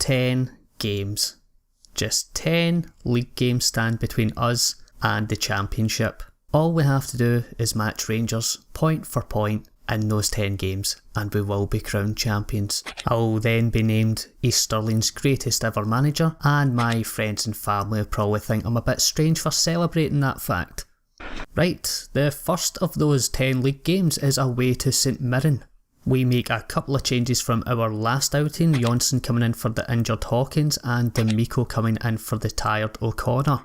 10 games. Just 10 league games stand between us and the championship. All we have to do is match Rangers point for point in those 10 games and we will be crowned champions. I will then be named East Stirling's greatest ever manager, and my friends and family will probably think I'm a bit strange for celebrating that fact. Right, the first of those 10 league games is away to St Mirren. We make a couple of changes from our last outing, Johnson coming in for the injured Hawkins and D'Amico coming in for the tired O'Connor.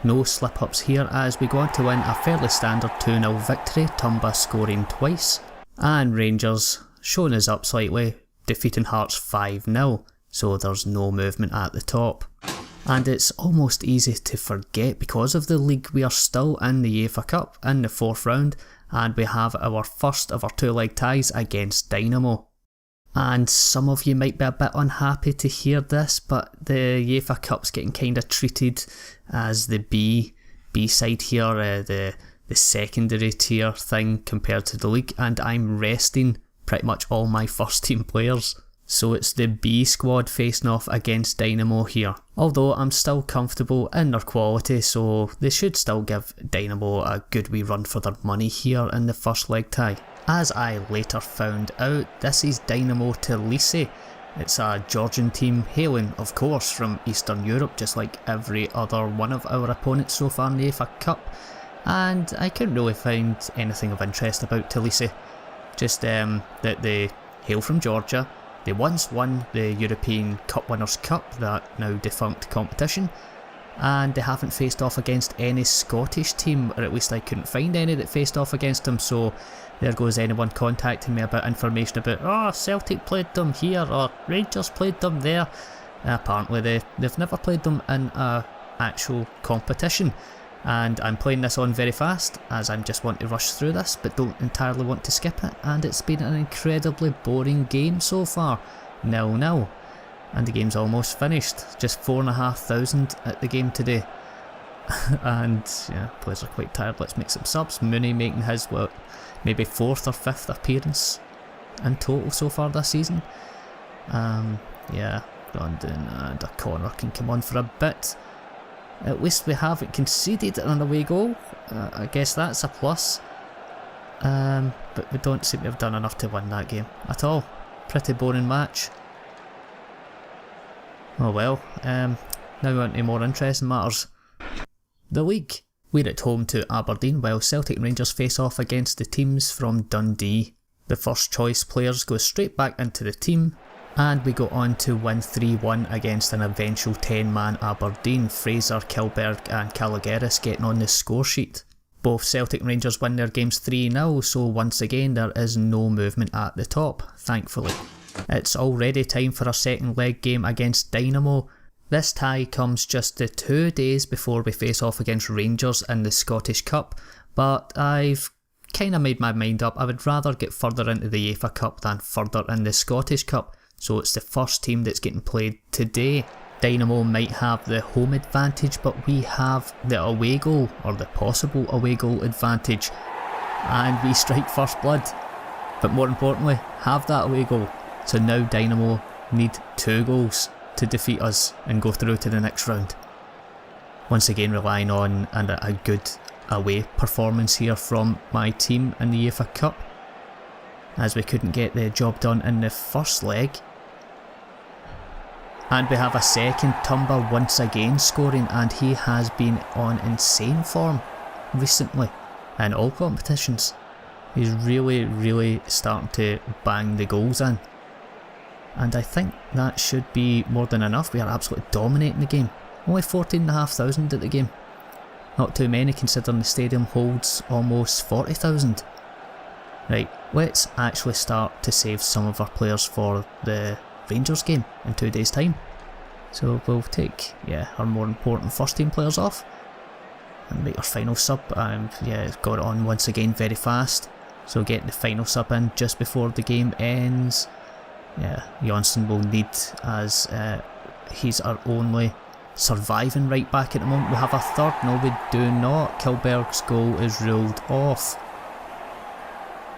No slip-ups here as we go on to win a fairly standard 2-0 victory, Tumba scoring twice, and Rangers showing us up slightly, defeating Hearts 5-0, so there's no movement at the top. And it's almost easy to forget because of the league we are still in the UEFA Cup in the 4th round, and we have our first of our 2-leg ties against Dynamo. And some of you might be a bit unhappy to hear this, but the UEFA Cup's getting kind of treated as the B side here, the secondary tier thing compared to the league, and I'm resting pretty much all my first team players. So it's the B squad facing off against Dynamo here. Although I'm still comfortable in their quality, so they should still give Dynamo a good wee run for their money here in the first leg tie. As I later found out, this is Dynamo Tbilisi. It's a Georgian team hailing, of course, from Eastern Europe, just like every other one of our opponents so far in the UEFA Cup. And I couldn't really find anything of interest about Tbilisi. Just that they hail from Georgia. They once won the European Cup Winners' Cup, that now defunct competition, and they haven't faced off against any Scottish team, or at least I couldn't find any that faced off against them, so there goes anyone contacting me about information about, oh, Celtic played them here, or Rangers played them there. Apparently they've never played them in a actual competition. And I'm playing this on very fast as I just want to rush through this but don't entirely want to skip it, and it's been an incredibly boring game so far. 0-0, and the game's almost finished. Just 4,500 at the game today. And yeah, players are quite tired. Let's make some subs. Mooney making his, well, maybe 4th or 5th appearance in total so far this season. Yeah, Rondon and O'Connor can come on for a bit. At least we haven't conceded an away goal. I guess that's a plus. But we don't seem to have done enough to win that game at all. Pretty boring match. Oh well. Now on to more interesting matters. The league. We're at home to Aberdeen while Celtic and Rangers face off against the teams from Dundee. The first choice players go straight back into the team, and we go on to win 3-1 against an eventual 10-man Aberdeen, Fraser, Kilberg and Calogeris getting on the score sheet. Both Celtic and Rangers win their games 3-0, so once again there is no movement at the top, thankfully. It's already time for our second leg game against Dynamo. This tie comes just the 2 days before we face off against Rangers in the Scottish Cup, but I've kind of made my mind up. I would rather get further into the UEFA Cup than further in the Scottish Cup. So it's the first team that's getting played today. Dynamo might have the home advantage, but we have the away goal, or the possible away goal advantage, and we strike first blood. But more importantly, have that away goal. So now Dynamo need 2 goals to defeat us and go through to the next round. Once again relying on a good away performance here from my team in the UEFA Cup, as we couldn't get the job done in the first leg. And we have a second, Tumba once again scoring, and he has been on insane form recently in all competitions. He's really starting to bang the goals in. And I think that should be more than enough. We are absolutely dominating the game. Only 14,500 at the game. Not too many considering the stadium holds almost 40,000. Right, let's actually start to save some of our players for the Rangers game in 2 days time. So we'll take our more important first team players off and make our final sub. Got it on once again very fast, so get the final sub in just before the game ends. Johnson will need, as he's our only surviving right back at the moment. We have a third, no we do not. Kilberg's goal is ruled off,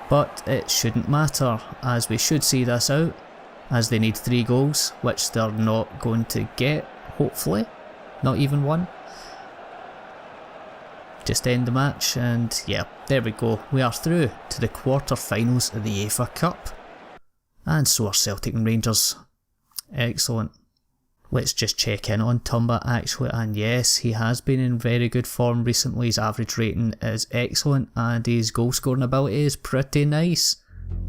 but it shouldn't matter as we should see this out. as they need 3 goals, which they're not going to get, hopefully. Not even 1. Just end the match, and yeah, there we go. We are through to the quarter-finals of the UEFA Cup. And so are Celtic and Rangers. Excellent. Let's just check in on Tumba actually, and yes, he has been in very good form recently. His average rating is excellent and his goal scoring ability is pretty nice.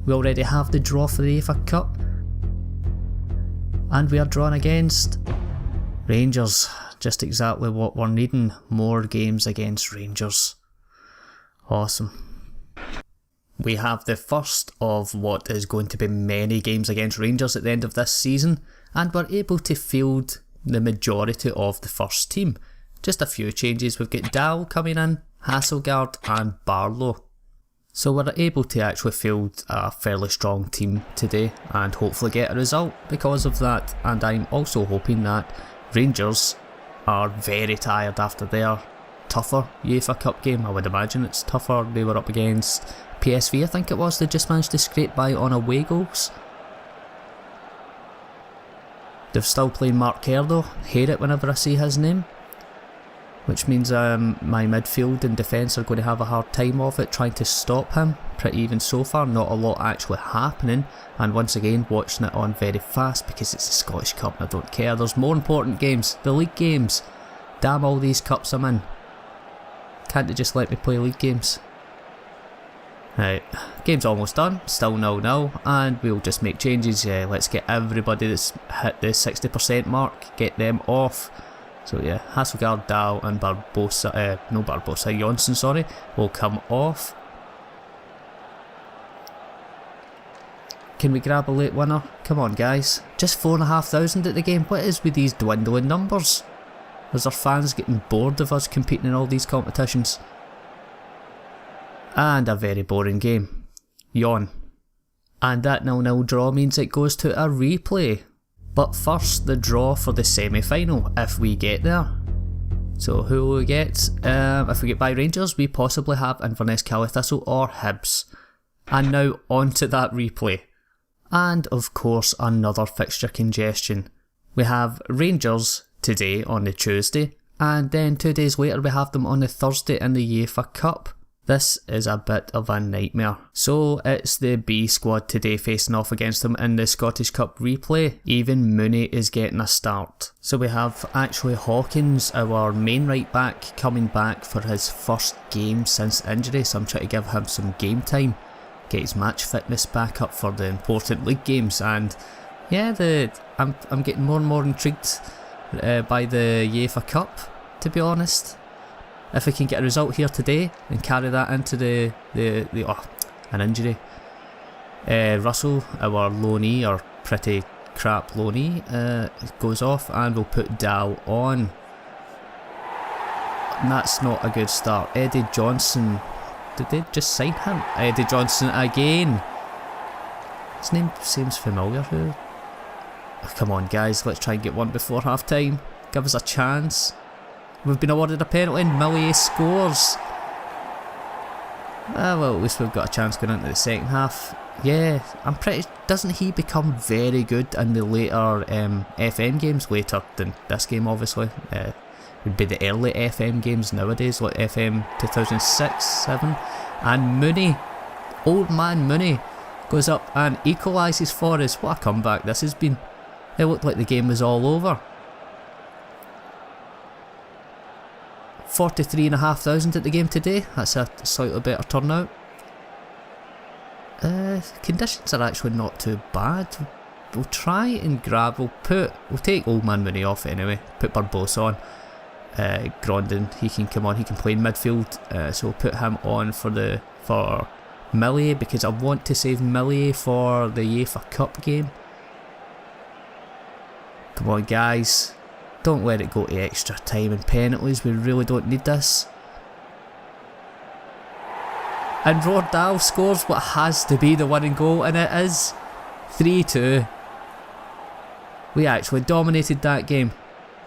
We already have the draw for the UEFA Cup, and we are drawn against Rangers. Just exactly what we're needing. More games against Rangers. Awesome. We have the first of what is going to be many games against Rangers at the end of this season, and we're able to field the majority of the first team. Just a few changes. We've got Dow coming in, Hasselgaard and Barlow. So we're able to actually field a fairly strong team today and hopefully get a result because of that. And I'm also hoping that Rangers are very tired after their tougher UEFA Cup game. I would imagine it's tougher. They were up against PSV, I think it was. They just managed to scrape by on away goals. They're still playing Mark Kerr though. Hate it whenever I see his name. Which means my midfield and defence are going to have a hard time of it trying to stop him. Pretty even so far, not a lot actually happening. And once again, watching it on very fast because it's the Scottish Cup and I don't care. There's more important games, the league games. Damn all these cups I'm in. Can't they just let me play league games? Right, game's almost done, still 0-0, and we'll just make changes. Yeah, let's get everybody that's hit the 60% mark, get them off. So yeah, Hasselgaard, Dow and Barbosa, Jonsson, sorry, will come off. Can we grab a late winner? Come on guys, just 4,500 at the game. What is with these dwindling numbers? Is our fans getting bored of us competing in all these competitions? And a very boring game. Yawn. And that 0-0 draw means it goes to a replay. But first, the draw for the semi-final, if we get there. So who will we get? If we get by Rangers, we possibly have Inverness, Caley Thistle or Hibs. And now on to that replay. And of course, another fixture congestion. We have Rangers today on the Tuesday, and then 2 days later we have them on the Thursday in the UEFA Cup. This is a bit of a nightmare. So it's the B squad today facing off against them in the Scottish Cup replay. Even Mooney is getting a start. So we have actually Hawkins, our main right back, coming back for his first game since injury. So I'm trying to give him some game time, get his match fitness back up for the important league games. And yeah, I'm getting more and more intrigued by the UEFA Cup, to be honest. If we can get a result here today and carry that into an injury. Russell, our loanee, or pretty crap loanee, goes off, and we'll put Dow on. And that's not a good start. Eddie Johnson, did they just sign him? Eddie Johnson again. His name seems familiar. Who? Oh, come on guys, let's try and get one before half time. Give us a chance. We've been awarded a penalty and Millier scores. Well, at least we've got a chance going into the second half. Yeah, I'm pretty... Doesn't he become very good in the later FM games? Later than this game, obviously. Would be the early FM games nowadays, like FM 2006, 7. And Mooney, old man Mooney, goes up and equalises for us. What a comeback this has been. It looked like the game was all over. 43,500 at the game today. That's a slightly better turnout. Conditions are actually not too bad. We'll try and grab. We'll take old man Mooney off anyway. Put Barbosa on. Grondon, he can come on. He can play in midfield. So we'll put him on for Millier, because I want to save Millier for the UEFA Cup game. Come on, guys. Don't let it go to extra time and penalties. We really don't need this. And Rodal scores what has to be the winning goal, and it is 3-2. We actually dominated that game.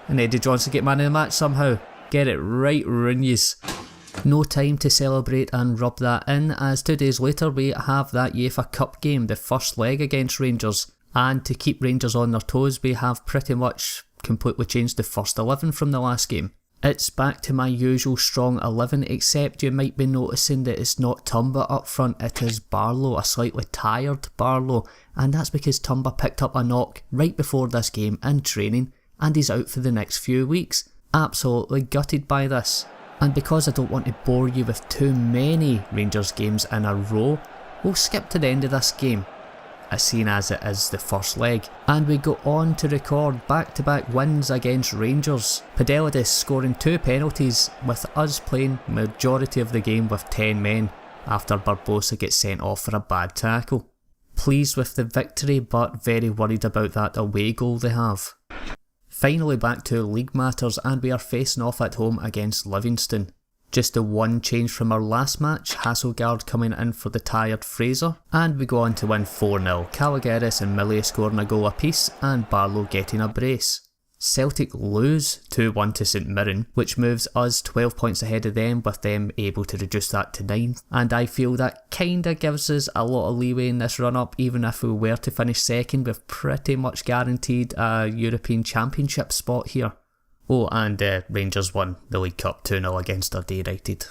And Eddie Johnson get man of the match somehow. Get it right, Runyes. No time to celebrate and rub that in, as 2 days later we have that UEFA Cup game, the first leg against Rangers. And to keep Rangers on their toes, we have pretty much completely changed the first 11 from the last game. It's back to my usual strong 11, except you might be noticing that it's not Tumba up front, it is Barlow, a slightly tired Barlow, and that's because Tumba picked up a knock right before this game in training, and he's out for the next few weeks. Absolutely gutted by this. And because I don't want to bore you with too many Rangers games in a row, we'll skip to the end of this game, as seen as it is the first leg, and we go on to record back-to-back wins against Rangers. Padelidis scoring 2 penalties, with us playing majority of the game with 10 men after Barbosa gets sent off for a bad tackle. Pleased with the victory, but very worried about that away goal they have. Finally back to league matters, and we are facing off at home against Livingston. Just the one change from our last match, Hasselgaard coming in for the tired Fraser, and we go on to win 4-0, Caligaris and Millie scoring a goal apiece and Barlow getting a brace. Celtic lose 2-1 to St Mirren, which moves us 12 points ahead of them, with them able to reduce that to 9, and I feel that kinda gives us a lot of leeway in this run up. Even if we were to finish second, we've pretty much guaranteed a European Championship spot here. Oh, and Rangers won the League Cup 2-0 against our United.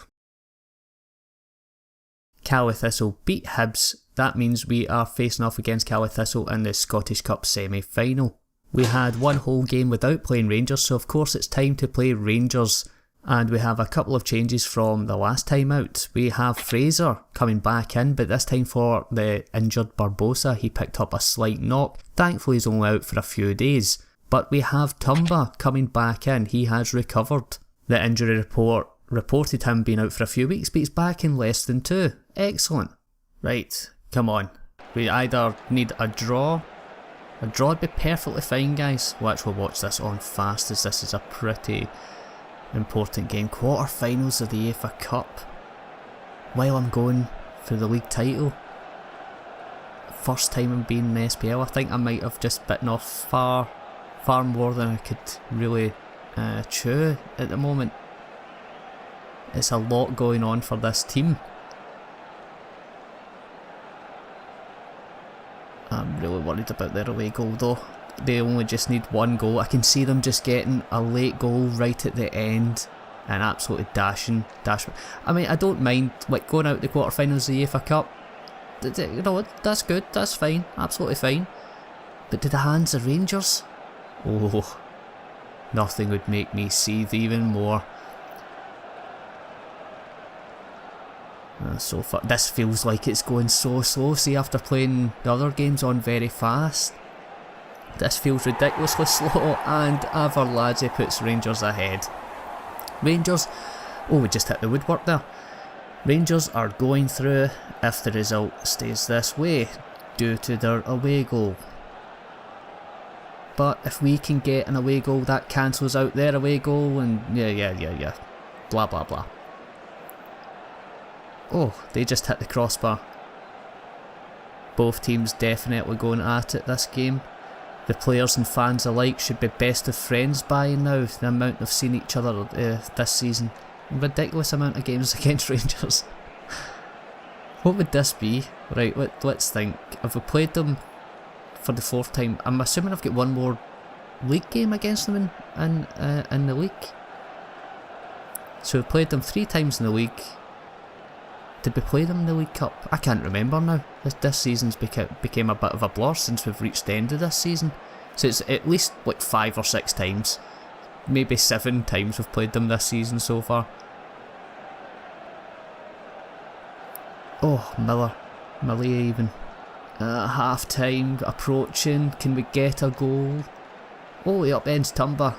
Caley Thistle beat Hibs. That means we are facing off against Caley Thistle in the Scottish Cup semi-final. We had one whole game without playing Rangers, so of course it's time to play Rangers. And we have a couple of changes from the last time out. We have Fraser coming back in, but this time for the injured Barbosa. He picked up a slight knock. Thankfully he's only out for a few days. But we have Tumba coming back in. He has recovered. The injury report reported him being out for a few weeks, but he's back in less than 2. Excellent. Right, come on. We either need a draw. A draw would be perfectly fine, guys. We'll actually watch this on fast, as this is a pretty important game. Quarter-finals of the UEFA Cup. While I'm going for the league title. First time I'm being in the SPL. I think I might have just bitten off far more than I could really chew at the moment. It's a lot going on for this team. I'm really worried about their away goal though. They only just need one goal. I can see them just getting a late goal right at the end and absolutely dashing. I mean, I don't mind like going out the quarterfinals of the UEFA Cup. You know, that's good, that's fine, absolutely fine. But to the hands of Rangers? Oh, nothing would make me seethe even more. So far, this feels like it's going so slow. See, after playing the other games on very fast, this feels ridiculously slow, and Averladze puts Rangers ahead. Rangers, oh, we just hit the woodwork there. Rangers are going through if the result stays this way due to their away goal. But if we can get an away goal, that cancels out their away goal, and yeah. Blah blah blah. Oh, they just hit the crossbar. Both teams definitely going at it this game. The players and fans alike should be best of friends by now, the amount they've seen each other this season. Ridiculous amount of games against Rangers. What would this be? Right, let's think. If we played them for the 4th time, I'm assuming I've got one more league game against them in the league. So we played them 3 times in the league. Did we play them in the League Cup? I can't remember now. This season's became a bit of a blur since we've reached the end of this season. So it's at least like 5 or 6 times. Maybe 7 times we've played them this season so far. Oh, Millie even. Half time approaching. Can we get a goal? Oh, he upends Tumba.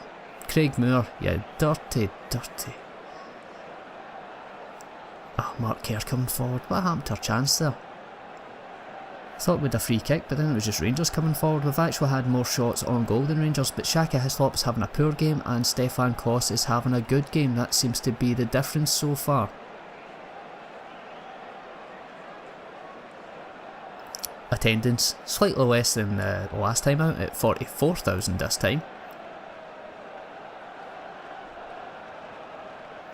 Craig Moore. Yeah, dirty. Oh, Mark Kerr coming forward. What happened to our chance there? Thought we'd a free kick, but then it was just Rangers coming forward. We've actually had more shots on goal than Rangers, but Shaka Hislop is having a poor game and Stefan Kloss is having a good game. That seems to be the difference so far. Attendance slightly less than the last time out, at 44,000 this time.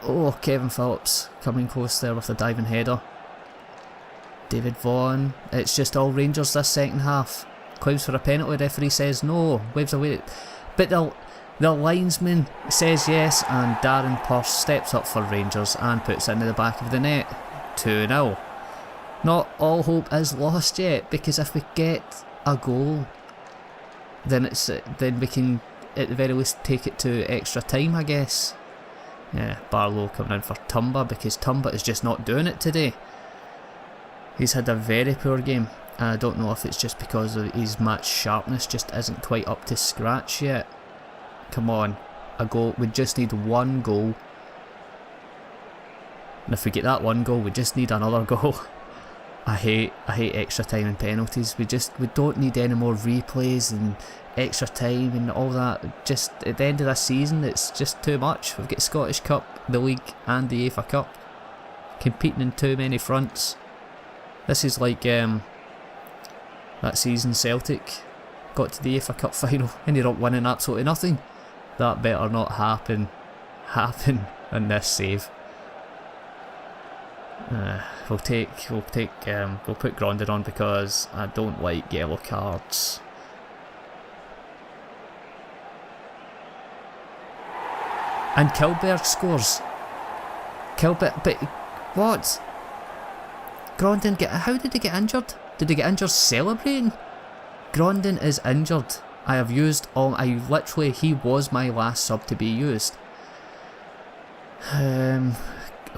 Oh, Kevin Phillips coming close there with a diving header. David Vaughan. It's just all Rangers this second half. claims for a penalty, referee says no, waves away. But the linesman says yes, and Darren Purse steps up for Rangers and puts it into the back of the net. 2-0. Not all hope is lost yet, because if we get a goal, then we can at the very least take it to extra time, I guess. Yeah, Barlow coming in for Tumba, because Tumba is just not doing it today. He's had a very poor game. I don't know if it's just because of his match sharpness just isn't quite up to scratch yet. Come on, a goal. We just need one goal. And if we get that one goal, we just need another goal. I hate extra time and penalties. We don't need any more replays and extra time and all that. Just at the end of this season, it's just too much. We've got Scottish Cup, the League and the UEFA Cup, competing in too many fronts. This is like that season Celtic got to the UEFA Cup final, ended up winning absolutely nothing. That better not happen in this save. We'll put Grondin on because I don't like yellow cards. And Kilberg scores. But what? Grondin how did he get injured? Did he get injured celebrating? Grondin is injured. I have used he was my last sub to be used.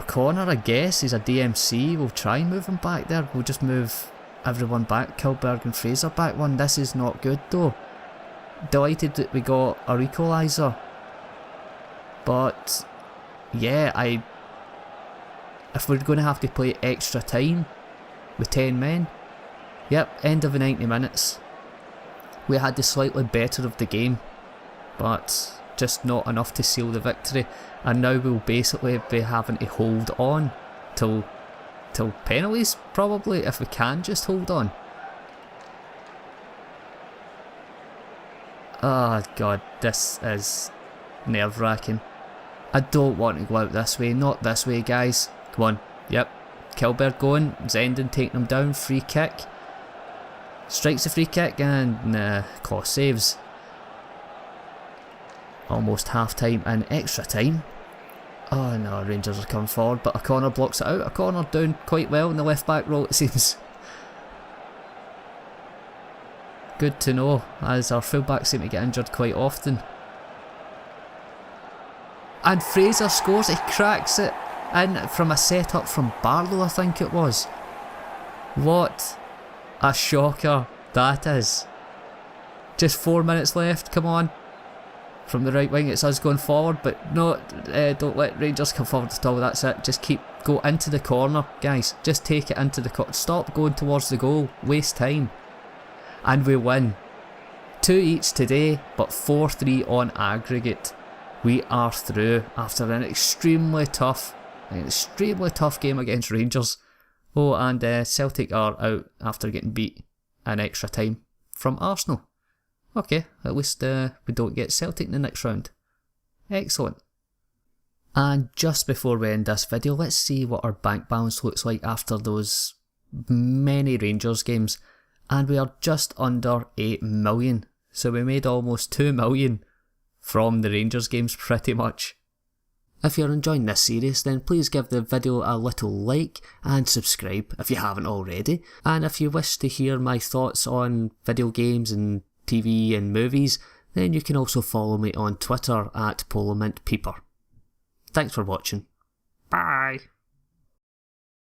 Connor, I guess, he's a DMC. We'll try and move him back there. We'll just move everyone back. Kilberg and Fraser back one. This is not good though. Delighted that we got our equaliser. But yeah, if we're going to have to play extra time with 10 men, yep, end of the 90 minutes. We had the slightly better of the game, but just not enough to seal the victory. And now we'll basically be having to hold on till penalties, probably, if we can just hold on. Oh god, this is nerve-wracking. I don't want to go out this way, not this way guys. Come on, yep, Kilberg going, Zenden taking him down, free kick. Strikes a free kick and Claw saves. Almost half time and extra time. Oh no, Rangers are coming forward, but O'Connor blocks it out. O'Connor doing quite well in the left back role, it seems. Good to know, as our fullbacks seem to get injured quite often. And Fraser scores, he cracks it in from a set up from Barlow, I think it was. What a shocker that is. Just 4 minutes left, come on. From the right wing, it's us going forward, but no, don't let Rangers come forward at all, that's it. Just go into the corner, guys. Just take it into the corner. Stop going towards the goal, waste time. And we win. 2 each today, but 4-3 on aggregate. We are through after an extremely tough game against Rangers. Oh, and Celtic are out after getting beat in extra time from Arsenal. Okay, at least we don't get Celtic in the next round. Excellent. And just before we end this video, let's see what our bank balance looks like after those many Rangers games. And we are just under 8 million. So we made almost 2 million from the Rangers games pretty much. If you're enjoying this series, then please give the video a little like and subscribe if you haven't already. And if you wish to hear my thoughts on video games and TV and movies, then you can also follow me on Twitter at PoloMint Peeper. Thanks for watching.